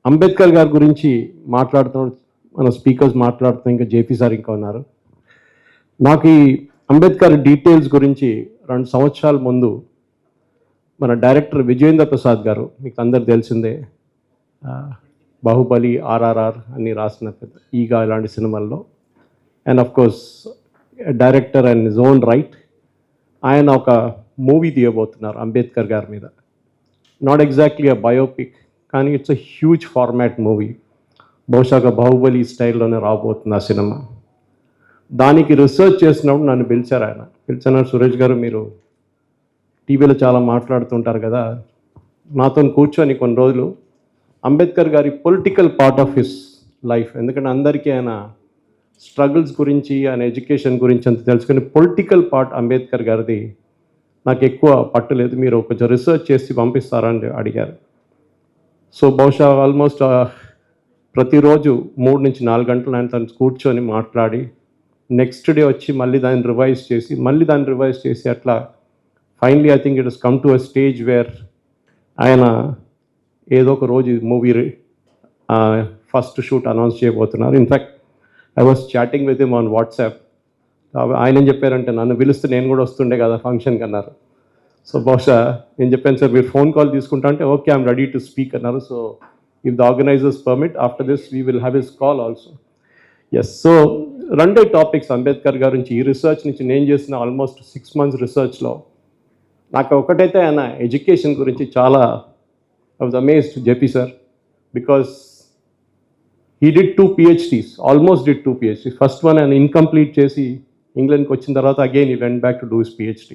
అంబేద్కర్ గారి గురించి మాట్లాడుతున్న మన స్పీకర్స్ మాట్లాడుతూ ఇంకా జేపీ సార్ ఇంకా ఉన్నారు. నాకు ఈ అంబేద్కర్ డీటెయిల్స్ గురించి 2 సంవత్సరాల ముందు మన డైరెక్టర్ విజయేంద్ర ప్రసాద్ గారు, మీకు అందరు తెలిసిందే, బాహుబలి, ఆర్ఆర్ఆర్ అన్ని రాసిన పెద్ద ఈగా ఇలాంటి సినిమాల్లో, and of course director and his own right, ఆయన ఒక మూవీ తీయబోతున్నారు అంబేద్కర్ గారి మీద. నాట్ ఎగ్జాక్ట్లీ అ బయోపిక్, కానీ it's a huge format movie. బహుశా బాహుబలి స్టైల్లోనే రాబోతుంది ఆ సినిమా. దానికి రీసెర్చ్ చేసినప్పుడు నన్ను పిలిచారు. పిలిచిన సురేష్ గారు, మీరు టీవీలో చాలా మాట్లాడుతుంటారు కదా, నాతో కూర్చొని కొన్ని రోజులు అంబేద్కర్ గారి political part of his life, ఎందుకంటే అందరికీ ఆయన స్ట్రగుల్స్ గురించి, ఆయన ఎడ్యుకేషన్ గురించి అంత తెలుసుకొని పొలిటికల్ పార్ట్ అంబేద్కర్ గారిది నాకు ఎక్కువ పట్టలేదు, మీరు కొంచెం రీసెర్చ్ చేసి పంపిస్తారని అడిగారు. సో బహుశా ఆల్మోస్ట్ ప్రతిరోజు 3 నుంచి 4 గంటలు ఆయన తను కూర్చొని మాట్లాడి, నెక్స్ట్ డే వచ్చి మళ్ళీ దాన్ని రివైజ్ చేసి అట్లా finally I think it has come to a stage where ఆయన ఏదో ఒక రోజు మూవీ ఫస్ట్ షూట్ అనౌన్స్ చేయబోతున్నారు. In fact I was chatting with him on WhatsApp. ఆయన ఏం చెప్పారంటే, నన్ను పిలిస్తే నేను కూడా వస్తుండే కదా ఫంక్షన్కి అన్నారు. సో బహుశా నేను చెప్పాను, సార్ మీరు ఫోన్ కాల్ తీసుకుంటా అంటే, okay I'm ready to speak అన్నారు. So if the organisers permit, after this we will have his call also. Yes, so 2 topics Ambedkar గారి నుంచి. ఈ రీసెర్చ్ నుంచి నేను చేసిన ఆల్మోస్ట్ 6 months రీసెర్చ్లో నాకు ఒకటైతే ఆయన ఎడ్యుకేషన్ గురించి చాలా I was amazed JP sir, because he did 2 PhDs, almost did 2 PhDs. First one ఆయన ఇన్కంప్లీట్ చేసి ఇంగ్లాండ్కి వచ్చిన తర్వాత again he went back to do his PhD.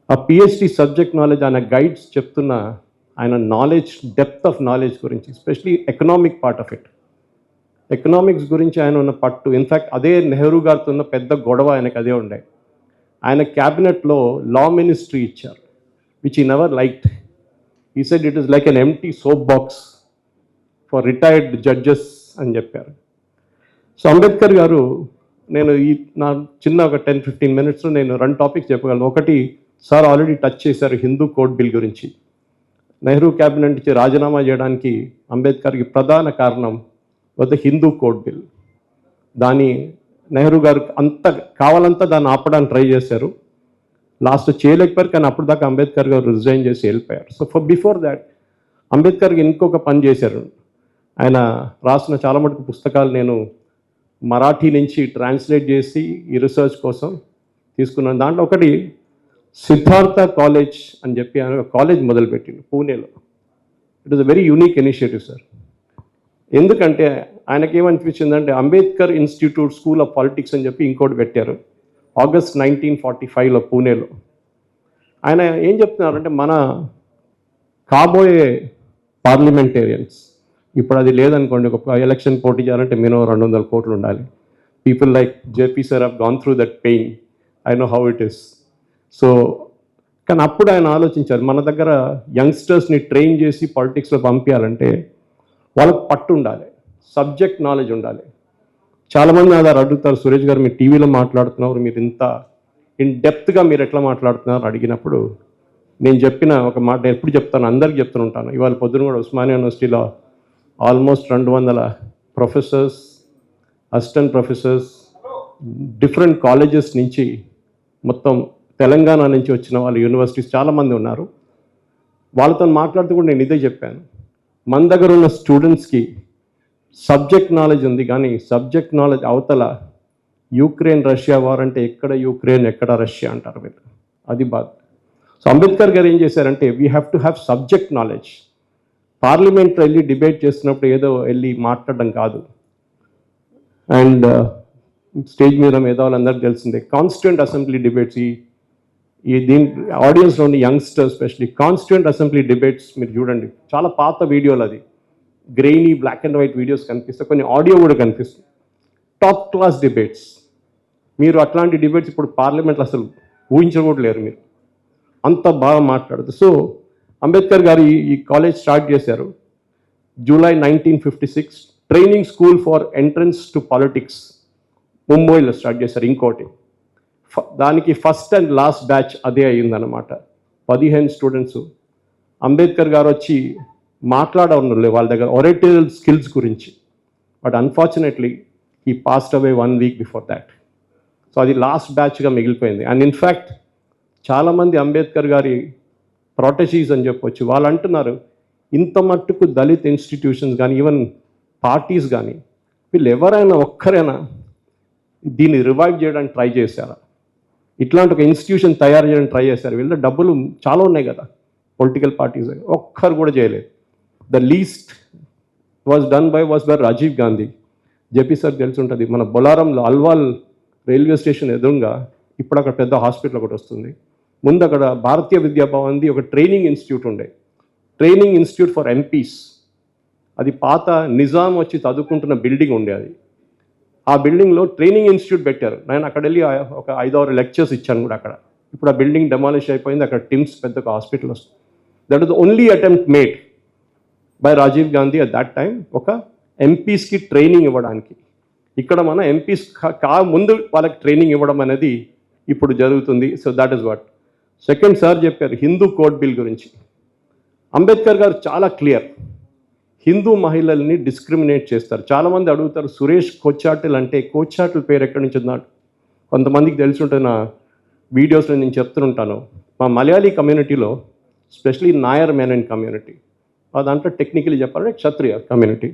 ఆ పిహెచ్డి సబ్జెక్ట్ నాలెడ్జ్, ఆయన గైడ్స్ చెప్తున్న ఆయన నాలెడ్జ్, డెప్త్ ఆఫ్ నాలెడ్జ్ గురించి, especially economic part of it, economics గురించి ఆయన ఉన్న పట్టు. ఇన్ఫ్యాక్ట్ అదే నెహ్రూ గారితో ఉన్న పెద్ద గొడవ ఆయనకు అదే ఉండే. ఆయన క్యాబినెట్లో లా మినిస్ట్రీ ఇచ్చారు, which he never liked. He said it is like an empty soap box for retired judges అని చెప్పారు. సో అంబేద్కర్ గారు, నేను నా చిన్న ఒక 10-15 minutesలో నేను 2 టాపిక్స్ చెప్పగలను. ఒకటి, సార్ ఆల్రెడీ టచ్ చేశారు హిందూ కోడ్ బిల్ గురించి. నెహ్రూ క్యాబినెట్ నుంచి రాజీనామా చేయడానికి అంబేద్కర్కి ప్రధాన కారణం వద్ద హిందూ కోడ్ బిల్. దాన్ని నెహ్రూ గారు కావాలంతా దాన్ని ఆపడానికి ట్రై చేశారు, లాస్ట్ చేయలేకపోయారు. కానీ అప్పుడు దాకా అంబేద్కర్ గారు రిజైన్ చేసి వెళ్ళిపోయారు. సో బిఫోర్ దాట్ అంబేద్కర్కి ఇంకొక పని చేశారు. ఆయన రాసిన చాలా మటుకు పుస్తకాలు నేను మరాఠీ నుంచి ట్రాన్స్లేట్ చేసి ఈ రీసెర్చ్ కోసం తీసుకున్నాను. దాంట్లో ఒకటి సిద్ధార్థ కాలేజ్ అని చెప్పి ఆయన ఒక కాలేజ్ మొదలుపెట్టిండు పూణేలో. It is a very unique initiative sir. ఎందుకంటే ఆయనకి ఏమనిపించిందంటే, Ambedkar institute school of politics అని చెప్పి ఇంకోటి పెట్టారు ఆగస్ట్ 1945లో పూణేలో. ఆయన ఏం చెప్తున్నారంటే, మన కాబోయే పార్లమెంటేరియన్స్, ఇప్పుడు అది లేదనుకోండి, ఒక ఎలక్షన్ పోటీ చేయాలంటే మినిమం 200 కోట్లు ఉండాలి. People like JP sir have gone through that pain, I know how it is. So కానీ అప్పుడు ఆయన ఆలోచించారు, మన దగ్గర యంగ్స్టర్స్ని ట్రైన్ చేసి పాలిటిక్స్లో పంపించాలంటే వాళ్ళకి పట్టు ఉండాలి, సబ్జెక్ట్ నాలెడ్జ్ ఉండాలి. చాలామంది నా దగ్గర అడుగుతారు, సురేష్ గారు మీరు టీవీలో మాట్లాడుతున్నారు, మీరు ఇంత ఇన్ డెప్త్గా మీరు ఎట్లా మాట్లాడుతున్నారు అడిగినప్పుడు నేను చెప్పిన ఒక మాట ఎప్పుడు చెప్తాను, అందరికీ చెప్తూ ఉంటాను. ఇవాళ పొద్దున కూడా ఉస్మానియా యూనివర్సిటీలో almost 200 professors, assistant professors, different colleges నుంచి, మొత్తం తెలంగాణ నుంచి వచ్చిన వాళ్ళు యూనివర్సిటీస్ చాలామంది ఉన్నారు. వాళ్ళతో మాట్లాడుతూ కూడా నేను ఇదే చెప్పాను, మన దగ్గర ఉన్న స్టూడెంట్స్కి సబ్జెక్ట్ నాలెడ్జ్ ఉంది, కానీ సబ్జెక్ట్ నాలెడ్జ్ అవతల యూక్రెయిన్ రష్యా వార్ అంటే ఎక్కడ యూక్రెయిన్ ఎక్కడ రష్యా అంటారు మీరు, అది బాధ. సో అంబేద్కర్ గారు ఏం చేశారంటే, we have to have subject knowledge. పార్లమెంట్లో వెళ్ళి డిబేట్ చేస్తున్నప్పుడు ఏదో వెళ్ళి మాట్లాడడం కాదు, అండ్ స్టేజ్ మీద మేధావులు అందరికీ తెలిసిందే. కాన్స్టిట్యూంట్ అసెంబ్లీ డిబేట్స్, ఈ దీని ఆడియన్స్లోని youngsters specially constituent assembly debates మీరు చూడండి, చాలా పాత వీడియోలు, అది grainy black and white videos కనిపిస్తాయి, కొన్ని ఆడియో కూడా కనిపిస్తుంది. Top class debates. మీరు అట్లాంటి డిబేట్స్ ఇప్పుడు పార్లమెంట్లో అసలు ఊహించకూడలేరు, మీరు అంత బాగా మాట్లాడదు. సో అంబేద్కర్ గారు ఈ కాలేజ్ స్టార్ట్ చేశారు July 1956, training school for entrance to politics ముంబైలో స్టార్ట్ చేశారు. ఇంకోటి దానికి ఫస్ట్ అండ్ లాస్ట్ బ్యాచ్ అదే అయ్యిందనమాట. 15 స్టూడెంట్స్. అంబేద్కర్ గారు వచ్చి మాట్లాడరు వాళ్ళ దగ్గర ఒరేటోరియల్ స్కిల్స్ గురించి. But unfortunately he passed away 1 week before that. So అది లాస్ట్ బ్యాచ్గా మిగిలిపోయింది. అండ్ ఇన్ఫ్యాక్ట్ చాలామంది అంబేద్కర్ గారి ప్రొటెజీస్ అని చెప్పొచ్చు. వాళ్ళు అంటున్నారు ఇంత మట్టుకు దళిత్ ఇన్స్టిట్యూషన్స్ కానీ ఈవెన్ పార్టీస్ కానీ వీళ్ళు ఎవరైనా ఒక్కరైనా దీన్ని రివైవ్ చేయడానికి ట్రై చేశారా? ఇట్లాంటి ఒక ఇన్స్టిట్యూషన్ తయారు చేయడానికి ట్రై చేశారు. వీళ్ళ డబ్బులు చాలా ఉన్నాయి కదా పొలిటికల్ పార్టీస్, ఒక్కరు కూడా చేయలేదు. The least was by Rajiv Gandhi. JP sir తెలిసి ఉంటుంది, మన బొలారంలో అల్వాల్ రైల్వే స్టేషన్ ఎదురుగా ఇప్పుడు అక్కడ పెద్ద హాస్పిటల్ ఒకటి వస్తుంది. ముందు అక్కడ భారతీయ విద్యాభవన్ది ఒక ట్రైనింగ్ ఇన్స్టిట్యూట్ ఉండే, ట్రైనింగ్ ఇన్స్టిట్యూట్ ఫర్ ఎంపీస్. అది పాత నిజాం వచ్చి చదువుకుంటున్న బిల్డింగ్ ఉండే అది. ఆ బిల్డింగ్లో ట్రైనింగ్ ఇన్స్టిట్యూట్ పెట్టారు. నేను అక్కడ వెళ్ళి ఒక 5-6 లెక్చర్స్ ఇచ్చాను కూడా అక్కడ. ఇప్పుడు ఆ బిల్డింగ్ డెమాలిష్ అయిపోయింది, అక్కడ టిమ్స్ పెద్ద ఒక హాస్పిటల్ వస్తుంది. That is the only attempt made by Rajiv Gandhi at that time ఒక ఎంపీస్కి ట్రైనింగ్ ఇవ్వడానికి. ఇక్కడ మన ఎంపీస్ ముందు వాళ్ళకి ట్రైనింగ్ ఇవ్వడం అనేది ఇప్పుడు జరుగుతుంది. So that is what. Second sir చెప్పారు హిందూ కోడ్ బిల్ గురించి. అంబేద్కర్ గారు చాలా క్లియర్, హిందూ మహిళల్ని డిస్క్రిమినేట్ చేస్తారు. చాలామంది అడుగుతారు సురేష్ కోచాటిల్ అంటే, కోచాటిల్ పేరు ఎక్కడి నుంచి ఉన్నాడు? కొంతమందికి తెలిసి ఉంటుంది, నా వీడియోస్లో నేను చెప్తుంటాను. మా మలయాళీ కమ్యూనిటీలో స్పెషలీ నాయర్ మేనన్ కమ్యూనిటీ, మా దాంట్లో టెక్నికలీ చెప్పాలంటే క్షత్రియ కమ్యూనిటీ.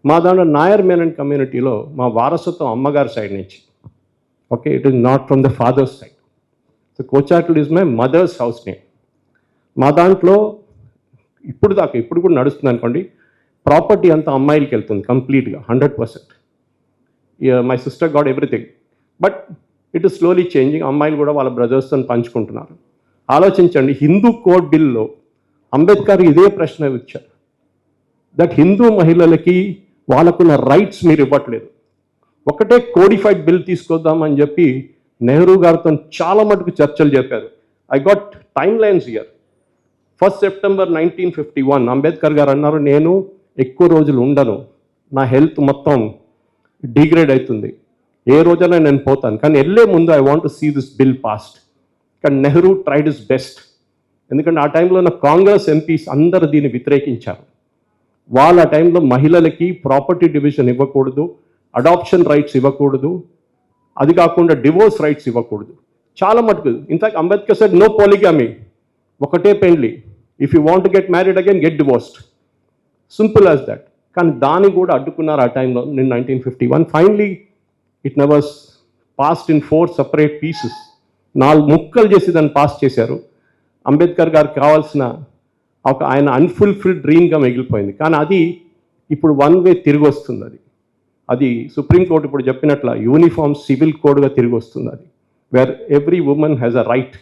మా దాంట్లో నాయర్ మేనన్ కమ్యూనిటీలో మా వారసత్వం అమ్మగారి సైడ్ నుంచి. Okay, it is not from the father's side. So Kochattil is my mother's house name. మా దాంట్లో ఇప్పుడు కూడా నడుస్తుంది అనుకోండి, ప్రాపర్టీ అంతా అమ్మాయిలకి వెళ్తుంది కంప్లీట్గా 100%. My sister got everything. But it is slowly changing. అమ్మాయిలు కూడా వాళ్ళ బ్రదర్స్తో పంచుకుంటున్నారు. ఆలోచించండి, హిందూ కోడ్ బిల్లో అంబేద్కర్ ఇదే ప్రశ్న ఇచ్చారు, దట్ హిందూ మహిళలకి వాళ్ళకున్న రైట్స్ మీరు ఇవ్వట్లేదు. ఒకటే కోడిఫైడ్ బిల్ తీసుకొద్దామని చెప్పి నెహ్రూ గారితో చాలా మటుకు చర్చలు చెప్పారు. I got time lines here. 1 September 1951 Ambedkar గారు అన్నారు, నేను ఎక్కువ రోజులు ఉండను, నా హెల్త్ మొత్తం డిగ్రేడ్ అవుతుంది, ఏ రోజైనా నేను పోతాను, కానీ వెళ్ళే ముందు I want to see this bill passed. కానీ నెహ్రూ ట్రైడ్ హిస్ బెస్ట్. ఎందుకంటే ఆ టైంలో ఉన్న కాంగ్రెస్ ఎంపీస్ అందరూ దీన్ని వ్యతిరేకించారు. వాళ్ళ టైంలో మహిళలకి ప్రాపర్టీ డివిజన్ ఇవ్వకూడదు, అడాప్షన్ రైట్స్ ఇవ్వకూడదు, అది కాకుండా డివోర్స్ రైట్స్ ఇవ్వకూడదు, చాలా మటుకు. In fact Ambedkar said no polygamy, ఒకటే పెండ్లి, if you want get married again get divorced, simple as that. కానీ దాన్ని కూడా అడ్డుకున్నారు ఆ టైంలో, in 1951. Finally it never passed in 4 separate pieces. 4 ముక్కలు చేసి దాన్ని పాస్ చేశారు. అంబేద్కర్ గారికి కావాల్సిన ఒక ఆయన అన్ఫుల్ఫిల్డ్ డ్రీమ్గా మిగిలిపోయింది. కానీ అది ఇప్పుడు 1 వే తిరిగి వస్తుంది. అది సుప్రీంకోర్టు ఇప్పుడు చెప్పినట్ల యూనిఫామ్ సివిల్ కోడ్గా తిరిగి వస్తుంది. అది where every woman has a right.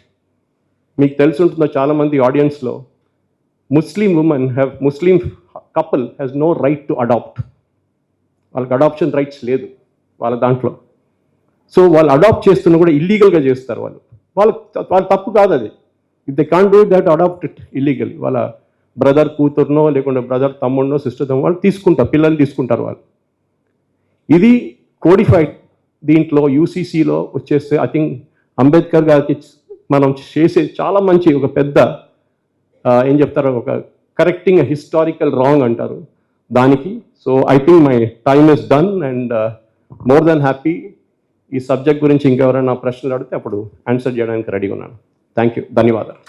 మీకు తెలిసి ఉంటుందో చాలామంది ఆడియన్స్లో, Muslim couple has no right to adopt. వాళ్ళకి అడాప్షన్ రైట్స్ లేదు వాళ్ళ దాంట్లో. సో వాళ్ళు అడాప్ట్ చేస్తున్నా కూడా ఇల్లీగల్గా చేస్తారు. వాళ్ళ తప్పు కాదు అది. If they can't do that, adopt it illegal. వాళ్ళ బ్రదర్ కూతురునో లేకుంటే బ్రదర్ తమ్ముడినో సిస్టర్ తమ్ముడు వాళ్ళు తీసుకుంటారు, పిల్లలు తీసుకుంటారు వాళ్ళు. ఇది కోడిఫైడ్ దీంట్లో యూసీసీలో వచ్చేస్తే ఐ థింక్ అంబేద్కర్ గారికి మనం చేసే చాలా మంచి ఒక పెద్ద ఏం చెప్తారు, ఒక కరెక్టింగ్ హిస్టారికల్ రాంగ్ అంటారు దానికి. So I think my time is done and more than happy. ఈ సబ్జెక్ట్ గురించి ఇంకెవరైనా ప్రశ్నలు అడిగితే అప్పుడు ఆన్సర్ చేయడానికి రెడీగా ఉన్నాను. థ్యాంక్ యూ, ధన్యవాదాలు.